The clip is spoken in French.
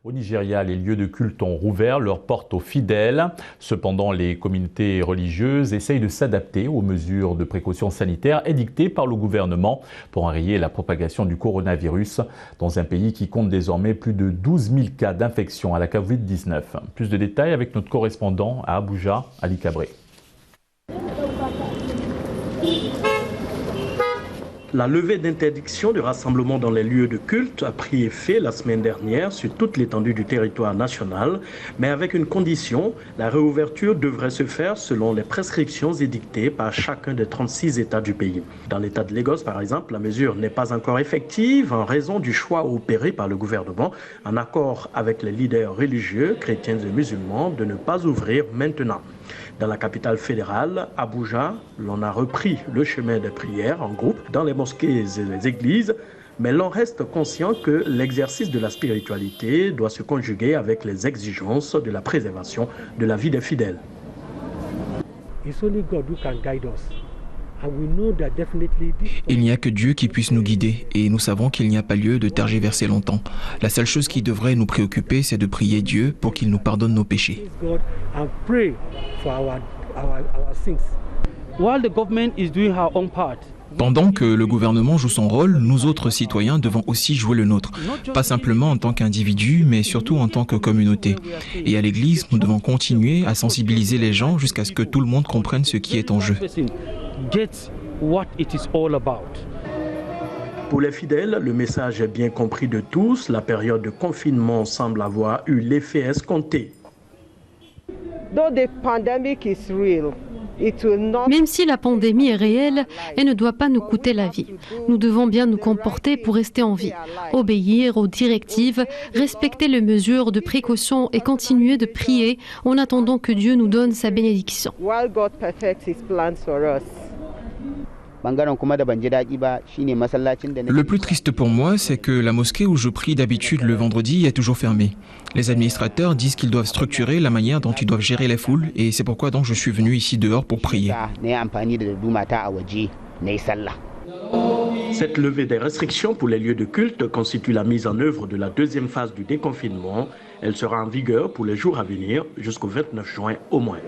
Au Nigeria, les lieux de culte ont rouvert leurs portes aux fidèles. Cependant, les communautés religieuses essayent de s'adapter aux mesures de précaution sanitaire édictées par le gouvernement pour enrayer la propagation du coronavirus dans un pays qui compte désormais plus de 12 000 cas d'infection à la Covid-19. Plus de détails avec notre correspondant à Abuja, Ali Cabré. La levée d'interdiction de rassemblement dans les lieux de culte a pris effet la semaine dernière sur toute l'étendue du territoire national, mais avec une condition, la réouverture devrait se faire selon les prescriptions édictées par chacun des 36 États du pays. Dans l'État de Lagos, par exemple, la mesure n'est pas encore effective en raison du choix opéré par le gouvernement, en accord avec les leaders religieux, chrétiens et musulmans, de ne pas ouvrir maintenant. Dans la capitale fédérale, Abuja, l'on a repris le chemin des prières en groupe dans les mosquées et les églises, mais l'on reste conscient que l'exercice de la spiritualité doit se conjuguer avec les exigences de la préservation de la vie des fidèles. Il n'y a que Dieu qui puisse nous guider et nous savons qu'il n'y a pas lieu de tergiverser longtemps. La seule chose qui devrait nous préoccuper, c'est de prier Dieu pour qu'il nous pardonne nos péchés. Pendant que le gouvernement joue son rôle, nous autres citoyens devons aussi jouer le nôtre. Pas simplement en tant qu'individus, mais surtout en tant que communauté. Et à l'église, nous devons continuer à sensibiliser les gens jusqu'à ce que tout le monde comprenne ce qui est en jeu. Pour les fidèles, le message est bien compris de tous. La période de confinement semble avoir eu l'effet escompté. Même si la pandémie est réelle, elle ne doit pas nous coûter la vie. Nous devons bien nous comporter pour rester en vie, obéir aux directives, respecter les mesures de précaution et continuer de prier en attendant que Dieu nous donne sa bénédiction. Le plus triste pour moi, c'est que la mosquée où je prie d'habitude le vendredi est toujours fermée. Les administrateurs disent qu'ils doivent structurer la manière dont ils doivent gérer les foules et c'est pourquoi donc je suis venu ici dehors pour prier. Cette levée des restrictions pour les lieux de culte constitue la mise en œuvre de la deuxième phase du déconfinement. Elle sera en vigueur pour les jours à venir jusqu'au 29 juin au moins.